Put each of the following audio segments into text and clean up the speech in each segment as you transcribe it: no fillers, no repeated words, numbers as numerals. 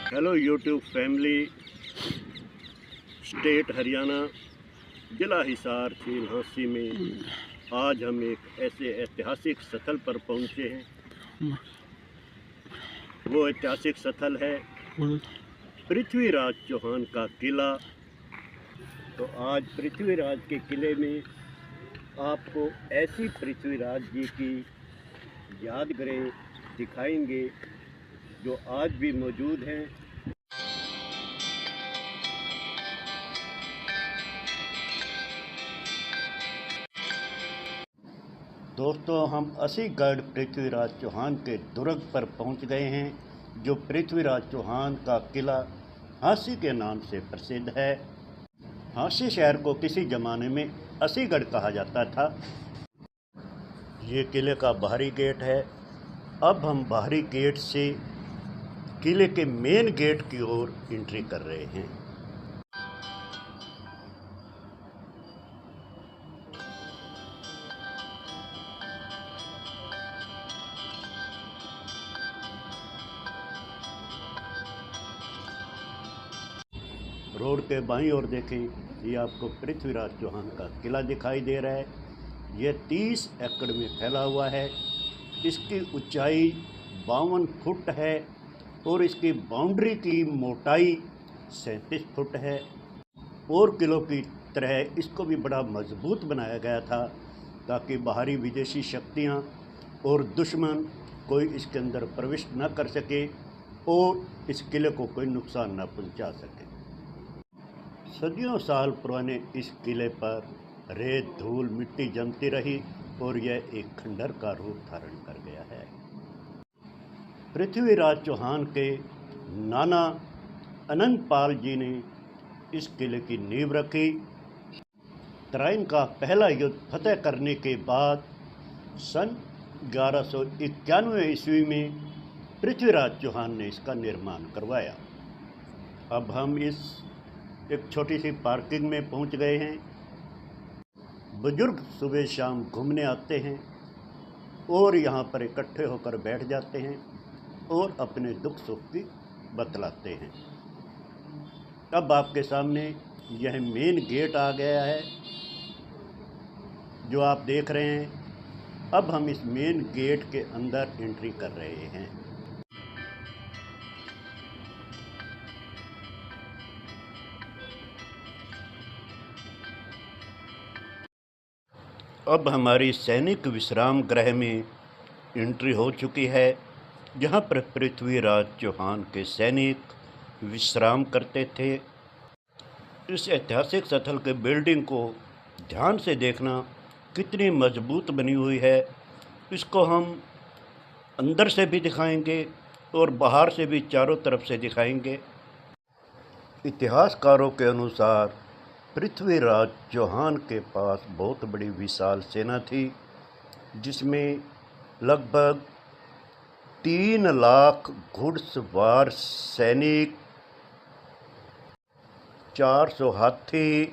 Hello YouTube family. State Haryana, जिला हिसार, झील हाँसी में आज हम एक ऐसे ऐतिहासिक स्थल पर पहुँचे हैं। वो ऐतिहासिक स्थल है पृथ्वीराज चौहान का किला। तो आज पृथ्वीराज के किले में आपको ऐसी पृथ्वीराज जी की यादगारें दिखाएंगे जो आज भी मौजूद हैं। दोस्तों, हम असीगढ़ पृथ्वीराज चौहान के दुर्ग पर पहुंच गए हैं, जो पृथ्वीराज चौहान का किला हाँसी के नाम से प्रसिद्ध है। हाँसी शहर को किसी ज़माने में असीगढ़ कहा जाता था। ये किले का बाहरी गेट है। अब हम बाहरी गेट से किले के मेन गेट की ओर एंट्री कर रहे हैं। रोड के बाईं ओर देखें, ये आपको पृथ्वीराज चौहान का किला दिखाई दे रहा है। यह 30 एकड़ में फैला हुआ है। इसकी ऊंचाई 52 फुट है और इसकी बाउंड्री की मोटाई 37 फुट है। और किलों की तरह इसको भी बड़ा मजबूत बनाया गया था ताकि बाहरी विदेशी शक्तियाँ और दुश्मन कोई इसके अंदर प्रवेश न कर सके और इस किले को कोई नुकसान न पहुंचा सके। सदियों साल पुराने इस किले पर रेत, धूल, मिट्टी जमती रही और यह एक खंडर का रूप धारण कर गया है। पृथ्वीराज चौहान के नाना अनंतपाल जी ने इस किले की नींव रखी। तराइन का पहला युद्ध फतेह करने के बाद सन 1191 ईस्वी में पृथ्वीराज चौहान ने इसका निर्माण करवाया। अब हम इस एक छोटी सी पार्किंग में पहुंच गए हैं। बुजुर्ग सुबह शाम घूमने आते हैं और यहाँ पर इकट्ठे होकर बैठ जाते हैं और अपने दुख सुख की बतलाते हैं। अब आपके सामने यह मेन गेट आ गया है जो आप देख रहे हैं। अब हम इस मेन गेट के अंदर एंट्री कर रहे हैं। अब हमारी सैनिक विश्राम गृह में एंट्री हो चुकी है, जहाँ पर पृथ्वीराज चौहान के सैनिक विश्राम करते थे। इस ऐतिहासिक स्थल के बिल्डिंग को ध्यान से देखना कितनी मजबूत बनी हुई है। इसको हम अंदर से भी दिखाएंगे और बाहर से भी चारों तरफ से दिखाएंगे। इतिहासकारों के अनुसार पृथ्वीराज चौहान के पास बहुत बड़ी विशाल सेना थी, जिसमें लगभग 3 लाख घुड़सवार सैनिक, 400 हाथी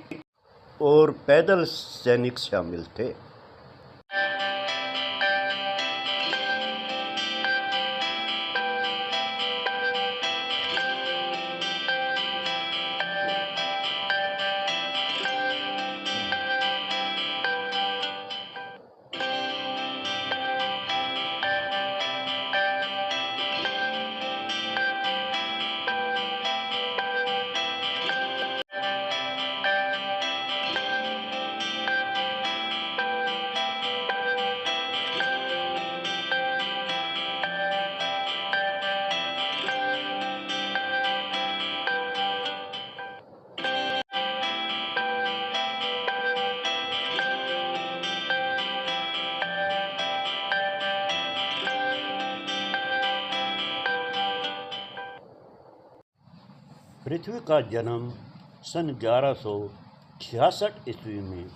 और पैदल सैनिक शामिल थे। पृथ्वी का जन्म सन 1166 ईस्वी में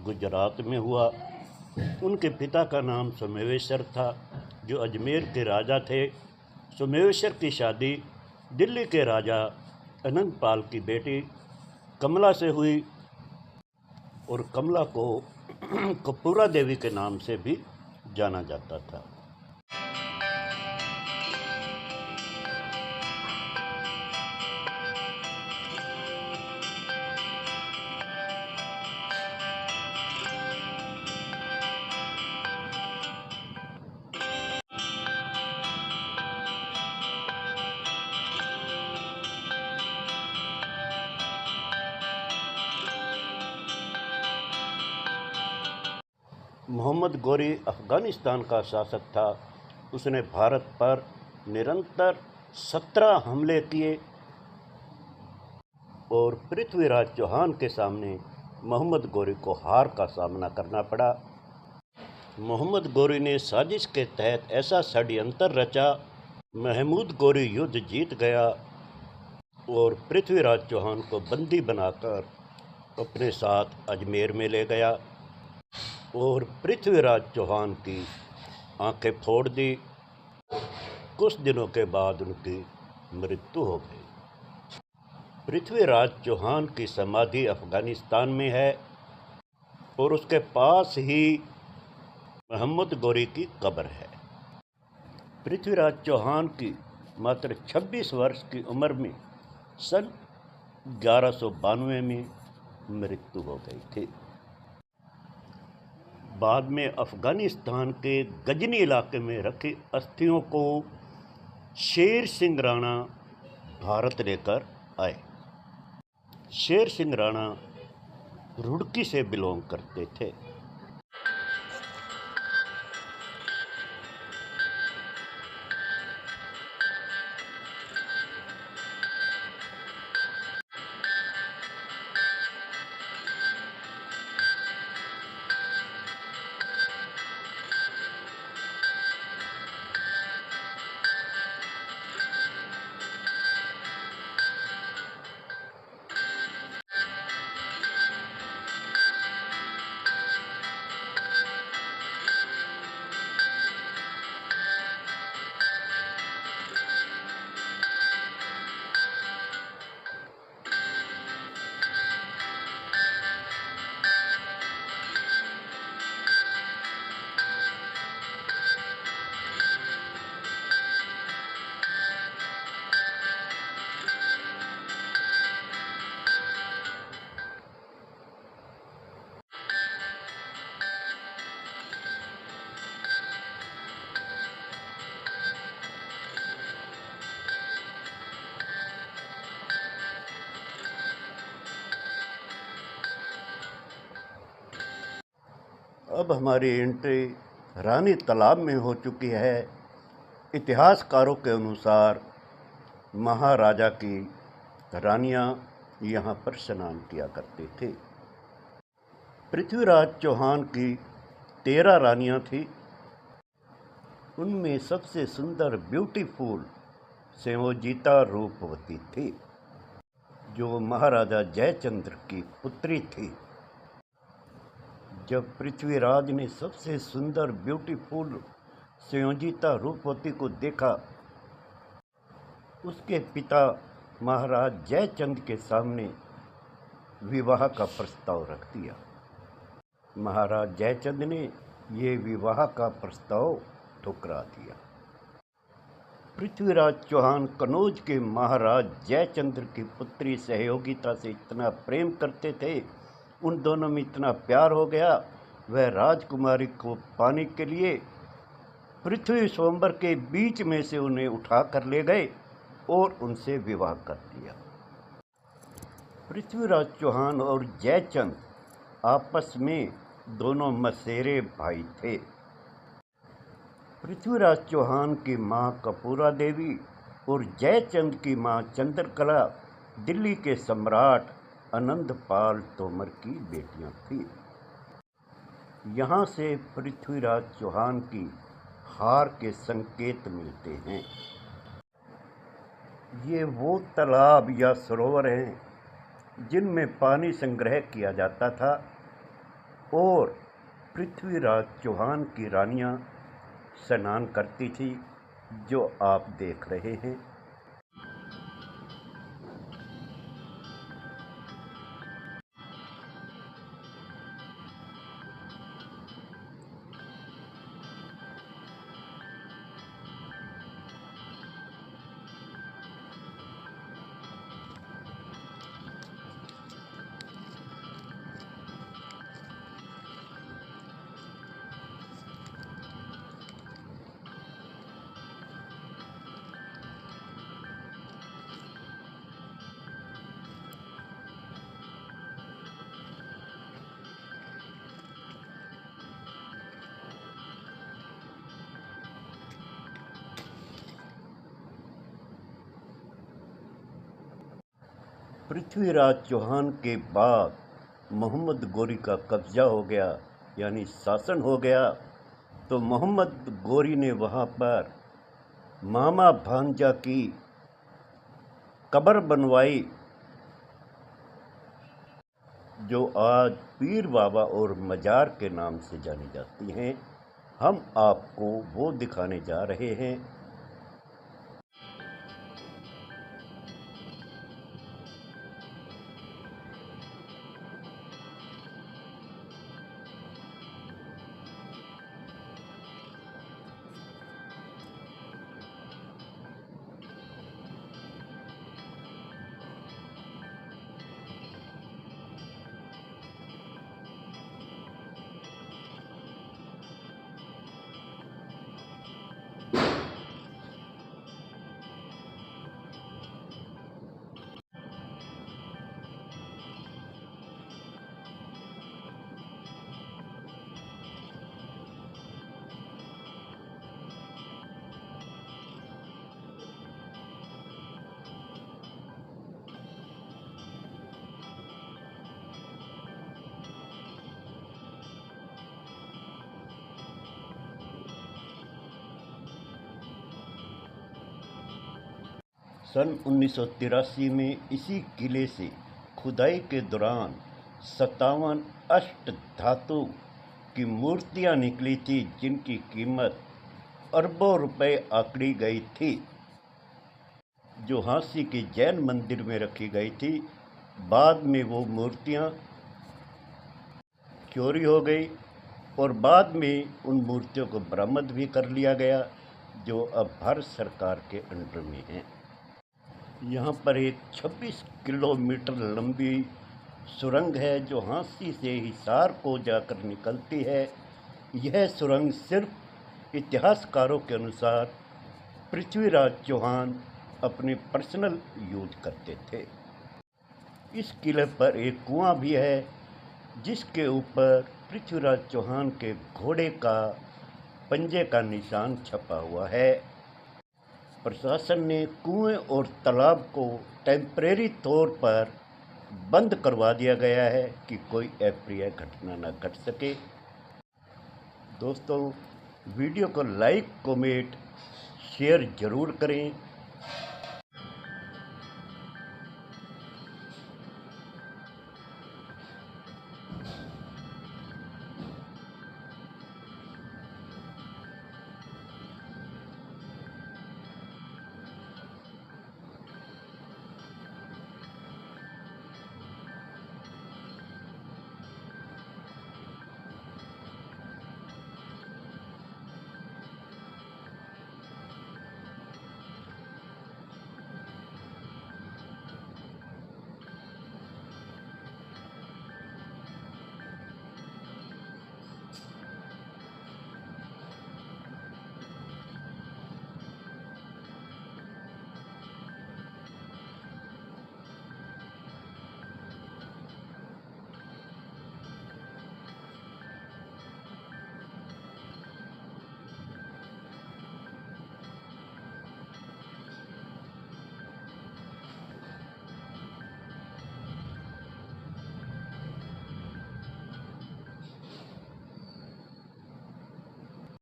गुजरात में हुआ। उनके पिता का नाम सोमेश्वर था, जो अजमेर के राजा थे। सोमेश्वर की शादी दिल्ली के राजा अनंतपाल की बेटी कमला से हुई और कमला को कपूरा देवी के नाम से भी जाना जाता था। मोहम्मद गोरी अफ़गानिस्तान का शासक था। उसने भारत पर निरंतर 17 हमले किए और पृथ्वीराज चौहान के सामने मोहम्मद गोरी को हार का सामना करना पड़ा। मोहम्मद गोरी ने साजिश के तहत ऐसा षड्यंत्र रचा, महमूद गोरी युद्ध जीत गया और पृथ्वीराज चौहान को बंदी बनाकर अपने साथ अजमेर में ले गया और पृथ्वीराज चौहान की आंखें फोड़ दी। कुछ दिनों के बाद उनकी मृत्यु हो गई। पृथ्वीराज चौहान की समाधि अफ़गानिस्तान में है और उसके पास ही मोहम्मद गोरी की कब्र है। पृथ्वीराज चौहान की मात्र 26 वर्ष की उम्र में सन 1192 में मृत्यु हो गई थी। बाद में अफ़गानिस्तान के गजनी इलाके में रखी अस्थियों को शेर सिंह राणा भारत लेकर आए। शेर सिंह राणा रुड़की से बिलोंग करते थे। अब हमारी एंट्री रानी तालाब में हो चुकी है। इतिहासकारों के अनुसार महाराजा की रानियां यहाँ पर स्नान किया करती थी। पृथ्वीराज चौहान की 13 रानियां थी। उनमें सबसे सुंदर ब्यूटीफुल संयोजिता रूपवती थी, जो महाराजा जयचंद्र की पुत्री थी। जब पृथ्वीराज ने सबसे सुंदर ब्यूटीफुल संयोजिता रूपवती को देखा, उसके पिता महाराज जयचंद के सामने विवाह का प्रस्ताव रख दिया। महाराज जयचंद ने ये विवाह का प्रस्ताव ठुकरा दिया। पृथ्वीराज चौहान कनौज के महाराज जयचंद्र की पुत्री सहयोगिता से इतना प्रेम करते थे, उन दोनों में इतना प्यार हो गया, वह राजकुमारी को पाने के लिए पृथ्वी स्वयंवर के बीच में से उन्हें उठा कर ले गए और उनसे विवाह कर दिया। पृथ्वीराज चौहान और जयचंद आपस में दोनों मसेरे भाई थे। पृथ्वीराज चौहान की मां कपूरा देवी और जयचंद की मां चंद्रकला दिल्ली के सम्राट आनंदपाल तोमर की बेटियां थीं। यहाँ से पृथ्वीराज चौहान की हार के संकेत मिलते हैं। ये वो तालाब या सरोवर हैं जिनमें पानी संग्रह किया जाता था और पृथ्वीराज चौहान की रानियां स्नान करती थी, जो आप देख रहे हैं। पृथ्वीराज चौहान के बाद मोहम्मद गोरी का कब्जा हो गया, यानी शासन हो गया, तो मोहम्मद गोरी ने वहाँ पर मामा भांजा की कब्र बनवाई, जो आज पीर बाबा और मजार के नाम से जानी जाती हैं। हम आपको वो दिखाने जा रहे हैं। सन 1983 में इसी किले से खुदाई के दौरान 57 अष्ट धातु की मूर्तियां निकली थी, जिनकी कीमत अरबों रुपए आंकड़ी गई थी, जो झांसी के जैन मंदिर में रखी गई थी। बाद में वो मूर्तियां चोरी हो गई और बाद में उन मूर्तियों को बरामद भी कर लिया गया, जो अब भारत सरकार के अंडर में हैं। यहाँ पर एक 26 किलोमीटर लंबी सुरंग है, जो झांसी से हिसार को जाकर निकलती है। यह सुरंग सिर्फ इतिहासकारों के अनुसार पृथ्वीराज चौहान अपने पर्सनल यूज करते थे। इस किले पर एक कुआं भी है, जिसके ऊपर पृथ्वीराज चौहान के घोड़े का पंजे का निशान छपा हुआ है। प्रशासन ने कुएं और तालाब को टेम्परेरी तौर पर बंद करवा दिया गया है कि कोई अप्रिय घटना न घट सके। दोस्तों, वीडियो को लाइक, कमेंट, शेयर ज़रूर करें।